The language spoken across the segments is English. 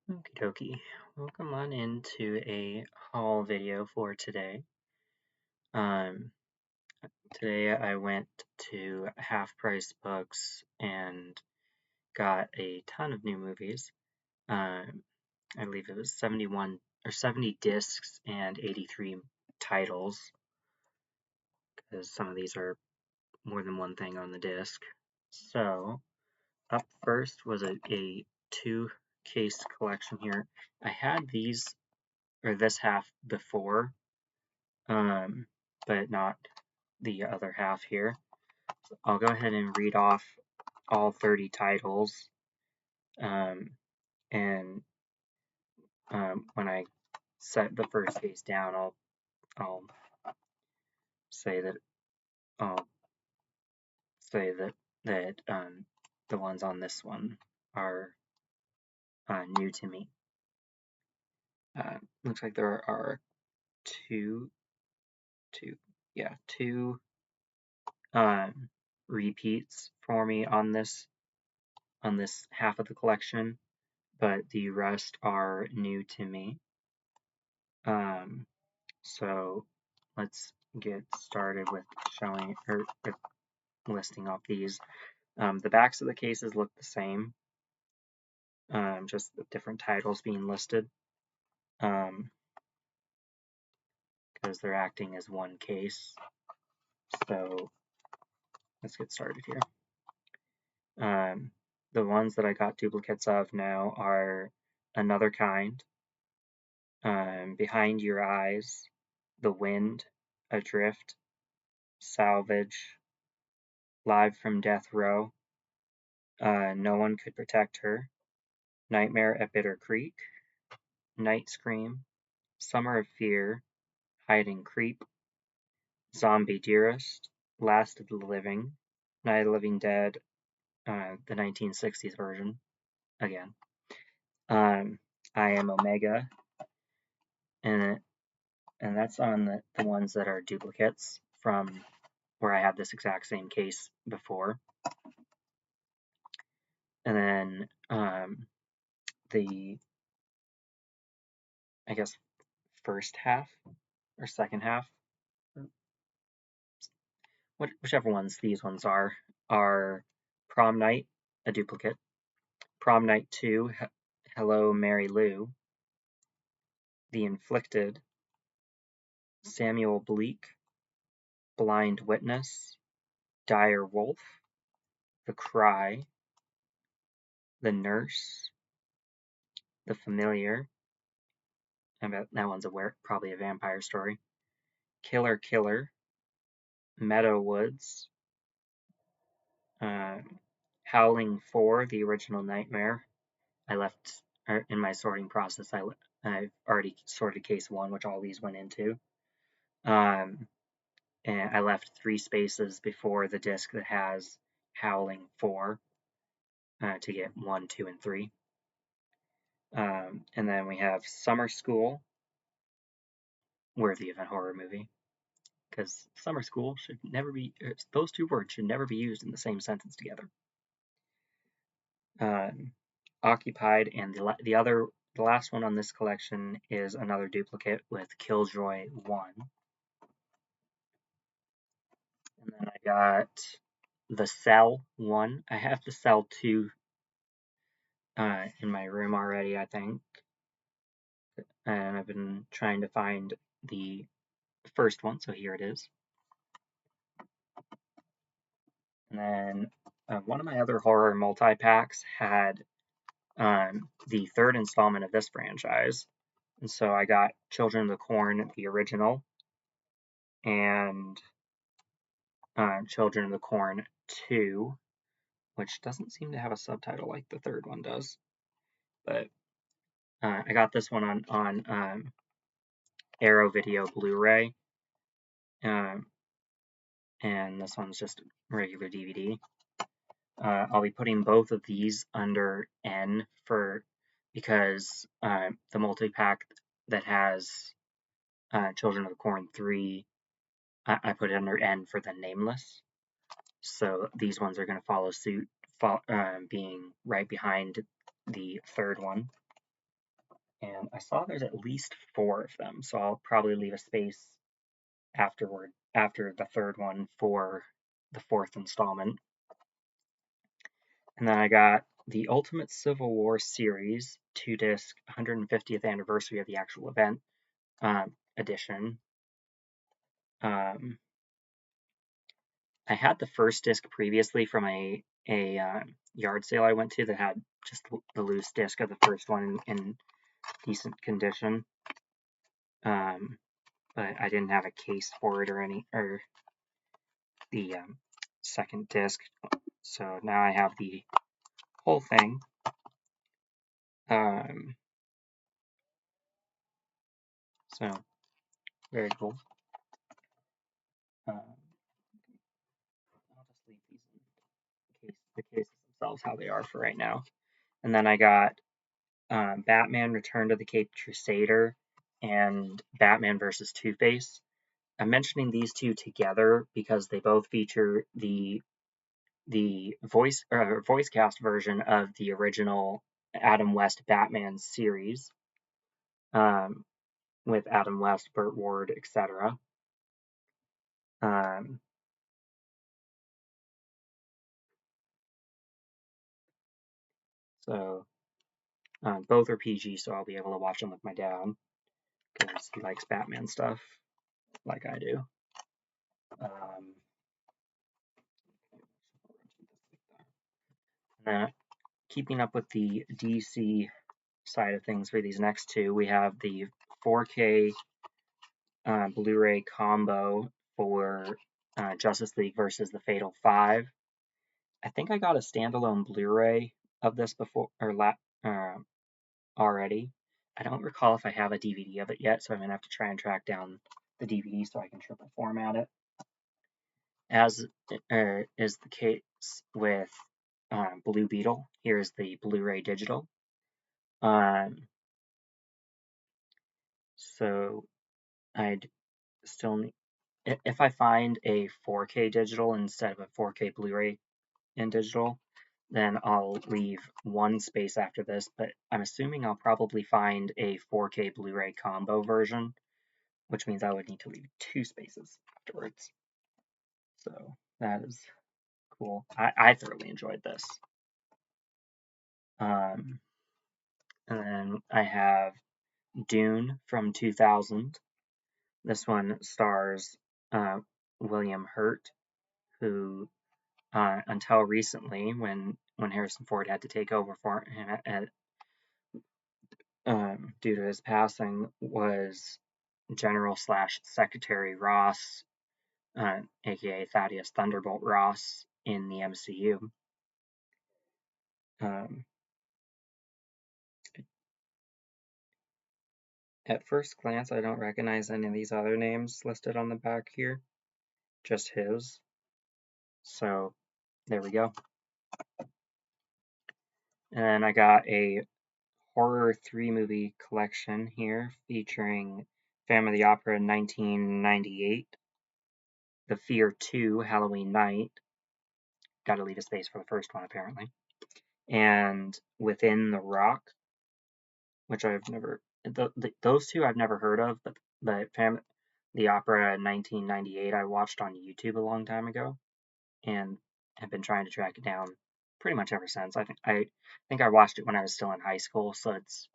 Okie dokie. Welcome on into a haul video for today. Um, Today I went to Half Price Books and got a ton of new movies. I believe it was 71 or 70 discs and 83 titles, because some of these are more than one thing on the disc. So, up first was a two case collection here. I had these or this half before, um, but not the other half here. I'll go ahead and read off all 30 titles, um, and when I set the first case down, I'll say that I'll say that the ones on this one are new to me. Looks like there are two, two repeats for me on this half of the collection, but the rest are new to me. So let's get started with showing or with listing off these. The backs of the cases look the same, just the different titles being listed, because they're acting as one case. So let's get started here. The ones that I got duplicates of now are Another Kind, Behind Your Eyes, The Wind, Adrift, Salvage, Live from Death Row, No One Could Protect Her, Nightmare at Bitter Creek, Night Scream, Summer of Fear, Hide and Creep, Zombie Dearest, Last of the Living, Night of the Living Dead, the 1960s version, again. I Am Omega, and that's on the ones that are duplicates from where I had this exact same case before. And then the, I guess, first half or second half, whichever ones these ones are Prom Night, a duplicate, Prom Night 2, Hello Mary Lou, The Inflicted, Samuel Bleak, Blind Witness, Dire Wolf, The Cry, The Nurse, The Familiar, I bet that one's probably a vampire story, Killer Killer, Meadow Woods, Howling 4, the original Nightmare. I left in my sorting process. I've already sorted case 1, which all these went into. And I left 3 spaces before the disc that has Howling 4 to get 1, 2, and 3. And then we have Summer School, worthy of a horror movie, because summer school should never be, those two words should never be used in the same sentence together. Occupied, and the last one on this collection is another duplicate with Killjoy 1. And then I got the Cell 1. I have the Cell 2 in my room already, I think. And I've been trying to find the first one, so here it is. And then one of my other horror multi-packs had the third installment of this franchise. And so I got Children of the Corn, the original, and Children of the Corn 2, which doesn't seem to have a subtitle like the third one does. But I got this one on Arrow Video Blu-ray, and this one's just regular DVD. I'll be putting both of these under N because the multi-pack that has Children of the Corn 3, I put it under N for the Nameless. So these ones are going to follow suit, being right behind the third one. and I saw there's at least 4 of them, so I'll probably leave a space after the third one for the 4th installment. And then I got the Ultimate Civil War series 2-disc 150th anniversary of the actual event edition. I had the first disc previously from a yard sale I went to that had just the loose disc of the first one in decent condition. But I didn't have a case for it or the second disc, so now I have the whole thing. So very cool. I'll just leave these in the cases themselves how they are for right now. And then I got Batman Return to the Caped Crusader and Batman vs. Two-Face. I'm mentioning these two together because they both feature the voice cast version of the original Adam West Batman series, with Adam West, Burt Ward, etc. So both are PG, so I'll be able to watch them with my dad because he likes Batman stuff like I do. Keeping up with the DC side of things for these next two, we have the 4K Blu-ray combo for Justice League versus the Fatal Five. I think I got a standalone Blu-ray of this before already. I don't recall if I have a DVD of it yet, so I'm gonna have to try and track down the DVD so I can triple format it. As is the case with Blue Beetle, here's the Blu-ray digital. So I'd still need, if I find a 4K digital instead of a 4K Blu-ray in digital, then I'll leave one space after this, but I'm assuming I'll probably find a 4K Blu-ray combo version, which means I would need to leave 2 spaces afterwards. So that is cool. I thoroughly enjoyed this. And then I have Dune from 2000. This one stars William Hurt, who until recently, when Harrison Ford had to take over for him due to his passing, was General/Secretary Ross, aka Thaddeus Thunderbolt Ross, in the MCU. At first glance, I don't recognize any of these other names listed on the back here, just his. So there we go. And I got a horror 3-movie collection here featuring Phantom of the Opera 1998, The Fear 2 Halloween Night, gotta leave a space for the first one apparently, and Within the Rock, which I've never, those two I've never heard of, but Phantom of the Opera 1998 I watched on YouTube a long time ago, and have been trying to track it down pretty much ever since. I think I watched it when I was still in high school, so it's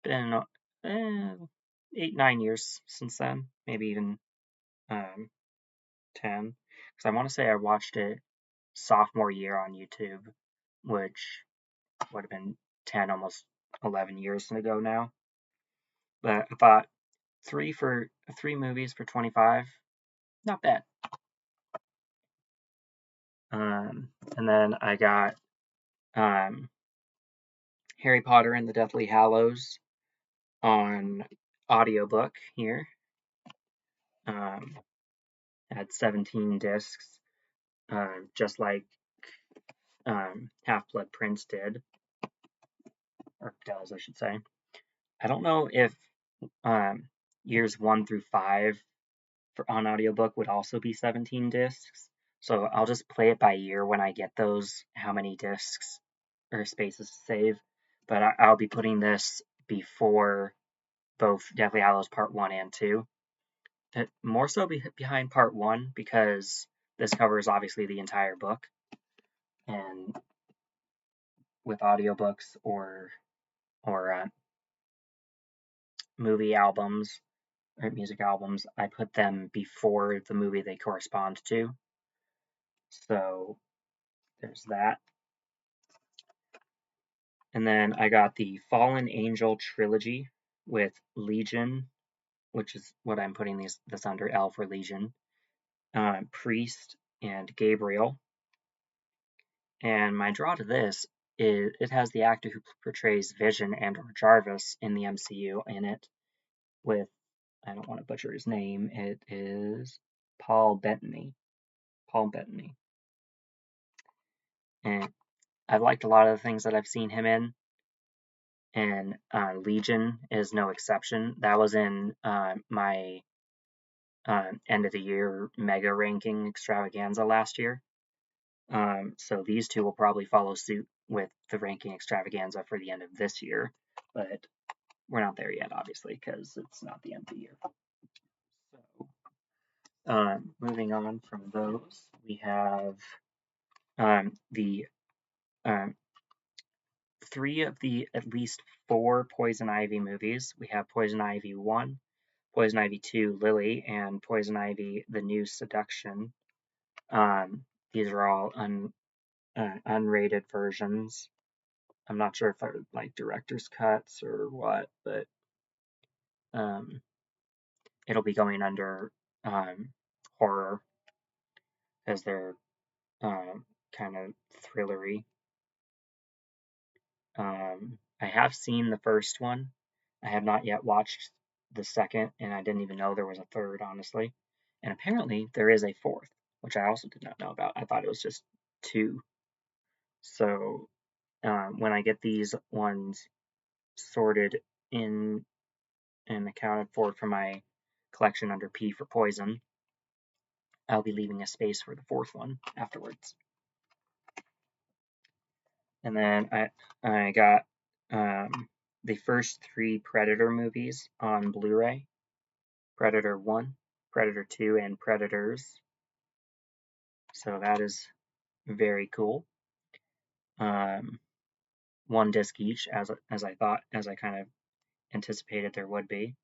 been 8-9 years since then, maybe even 10. Because I want to say I watched it sophomore year on YouTube, which would have been 10, almost 11 years ago now. But I thought 3 movies for 25, not bad. And then I got Harry Potter and the Deathly Hallows on audiobook here. Had 17 discs, just like Half-Blood Prince did, or does, I should say. I don't know if years 1 through 5 on audiobook would also be 17 discs, so I'll just play it by ear when I get those, how many discs or spaces to save. But I'll be putting this before both Deathly Hallows Part 1 and 2. More so behind Part 1 because this covers obviously the entire book, and with audiobooks or movie albums or music albums, I put them before the movie they correspond to. So there's that. And then I got the Fallen Angel trilogy with Legion, which is what I'm putting this under, L for Legion, Priest, and Gabriel. And my draw to this is it has the actor who portrays Vision and or Jarvis in the MCU in it with, I don't want to butcher his name, it is Paul Bettany. And I've liked a lot of the things that I've seen him in, and Legion is no exception. That was in my end of the year mega ranking extravaganza last year. So these two will probably follow suit with the ranking extravaganza for the end of this year, but we're not there yet, obviously, because it's not the end of the year. So, moving on from those, we have the three of the at least 4 Poison Ivy movies. We have Poison Ivy 1, Poison Ivy 2, Lily, and Poison Ivy, The New Seduction. These are all unrated versions. I'm not sure if they're like director's cuts or what, but it'll be going under horror as they're kind of thrillery. I have seen the first one. I have not yet watched the second, and I didn't even know there was a third, honestly. And apparently there is a fourth, which I also did not know about. I thought it was just 2. So when I get these ones sorted in and accounted for my collection under P for Poison, I'll be leaving a space for the 4th one afterwards. And then I got the first 3 Predator movies on Blu-ray: Predator 1, Predator 2, and Predators. So that is very cool. 1 disc each, as I kind of anticipated there would be,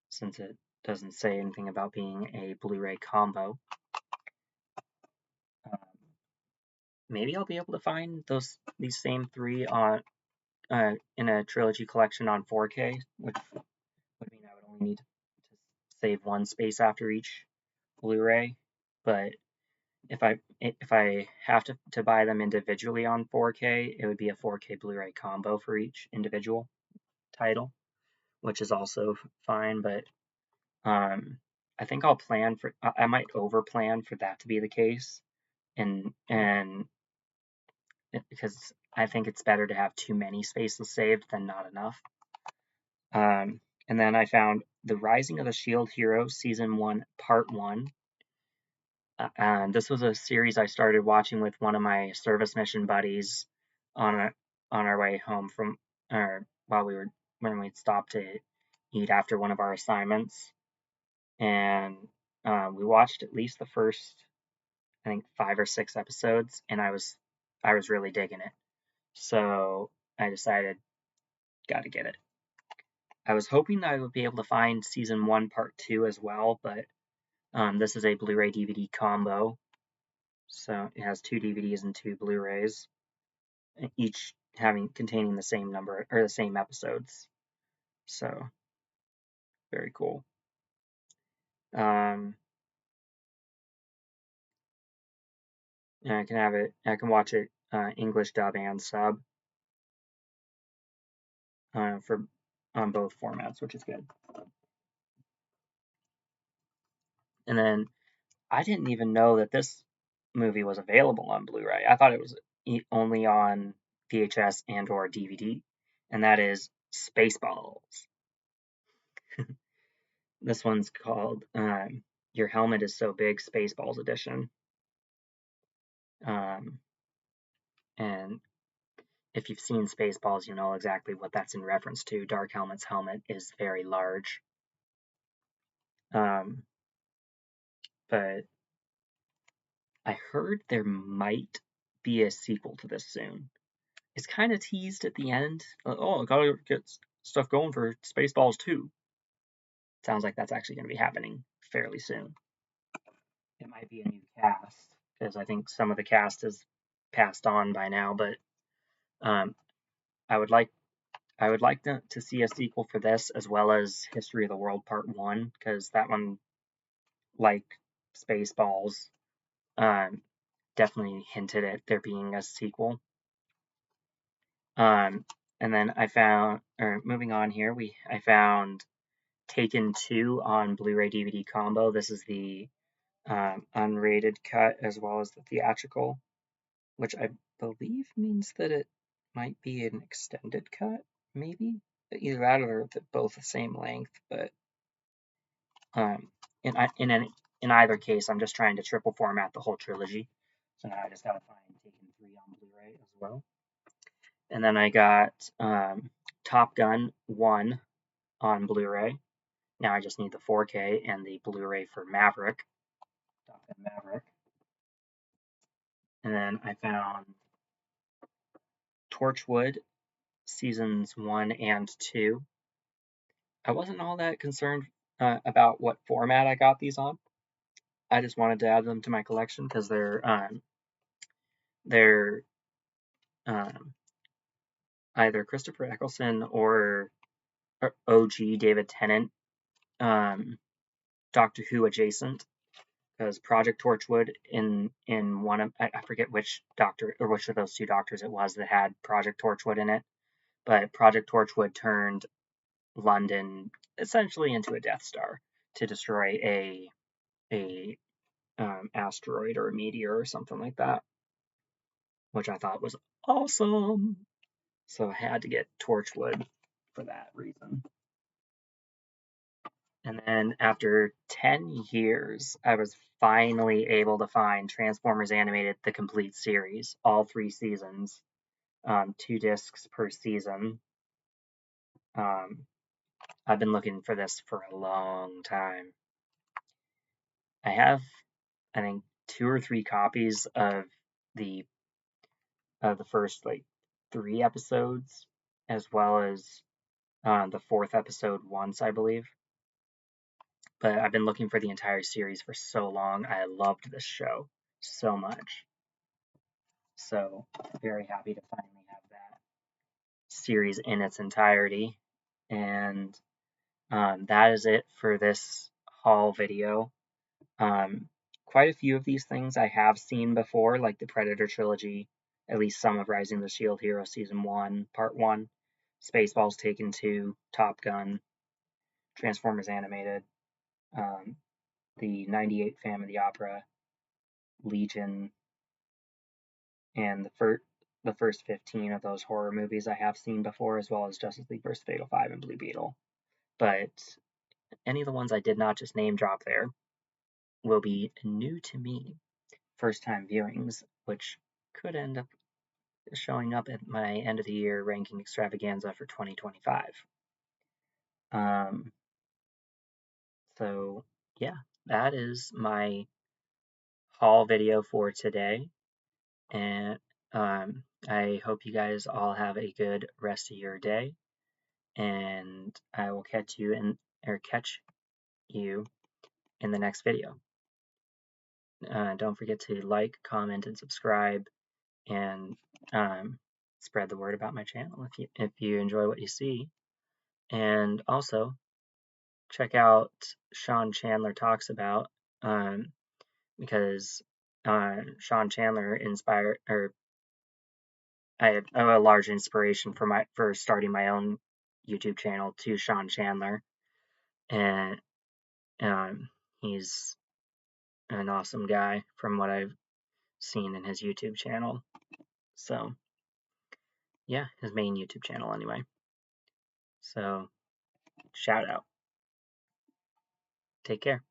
since it doesn't say anything about being a Blu-ray combo. Maybe I'll be able to find these same 3 on in a trilogy collection on 4K, which would mean I would only need to save 1 space after each Blu-ray. But if I have to buy them individually on 4K, it would be a 4K Blu-ray combo for each individual title, which is also fine. But I think I'll plan for. I might over plan for that to be the case, and because I think it's better to have too many spaces saved than not enough. And then I found The Rising of the Shield Hero Season 1 Part 1. This was a series I started watching with one of my service mission buddies on our way home from, or when we stopped to eat after one of our assignments. And we watched at least the first, I think, 5 or 6 episodes, and I was really digging it. So I decided, gotta get it. I was hoping that I would be able to find Season 1 Part 2 as well, but this is a Blu-ray DVD combo. So it has 2 DVDs and 2 Blu-rays, each containing the same number or the same episodes. So very cool. And I can watch it English dub and sub on both formats, which is good. And then I didn't even know that this movie was available on Blu-ray. I thought it was only on VHS and or DVD, and that is Spaceballs. This one's called Your Helmet is So Big, Spaceballs Edition. And if you've seen Spaceballs, you know exactly what that's in reference to. Dark Helmet's helmet is very large. But I heard there might be a sequel to this soon. It's kind of teased at the end. Oh, I gotta get stuff going for Spaceballs 2. Sounds like that's actually going to be happening fairly soon. It might be a new cast, because I think some of the cast is passed on by now, but um, I would like to see a sequel for this, as well as History of the World Part 1, because that one, like Spaceballs, definitely hinted at there being a sequel. And then I found, or moving on here, I found Taken 2 on Blu-ray DVD combo. This is the unrated cut as well as the theatrical, which I believe means that it might be an extended cut, maybe? Either that or both the same length, but in either case, I'm just trying to triple format the whole trilogy. So now I just gotta find Taken 3 on Blu-ray as well. And then I got Top Gun 1 on Blu-ray. Now I just need the 4K and the Blu-ray for Maverick, Top Gun Maverick. And then I found Torchwood seasons 1 and 2. I wasn't all that concerned about what format I got these on. I just wanted to add them to my collection because they're either Christopher Eccleston or OG David Tennant Doctor Who adjacent. Because Project Torchwood in one of, I forget which doctor or which of those two doctors it was that had Project Torchwood in it, but Project Torchwood turned London essentially into a Death Star to destroy a asteroid or a meteor or something like that, which I thought was awesome. So I had to get Torchwood for that reason. And then after 10 years, I was finally able to find Transformers Animated, the complete series, all 3 seasons, 2 discs per season. I've been looking for this for a long time. I have, I think, 2 or 3 copies of the first 3 episodes, as well as the 4th episode once, I believe. But I've been looking for the entire series for so long. I loved this show so much. So very happy to finally have that series in its entirety. And that is it for this haul video. Quite a few of these things I have seen before, like the Predator trilogy, at least some of Rising the Shield Hero Season 1, Part 1, Spaceballs Taken 2, Top Gun, Transformers Animated, the 98 Phantom of the Opera, Legion, and the first 15 of those horror movies I have seen before, as well as Justice League vs. Fatal 5 and Blue Beetle. But any of the ones I did not just name drop there will be new to me, first time viewings, which could end up showing up at my end of the year ranking extravaganza for 2025. So yeah, that is my haul video for today. And I hope you guys all have a good rest of your day. And I will catch you in the next video. Don't forget to like, comment, and subscribe, and spread the word about my channel if you enjoy what you see. And also check out Sean Chandler Talks About, because Sean Chandler I owe a large inspiration for starting my own YouTube channel to Sean Chandler, and he's an awesome guy from what I've seen in his YouTube channel. So yeah, his main YouTube channel anyway. So shout out. Take care.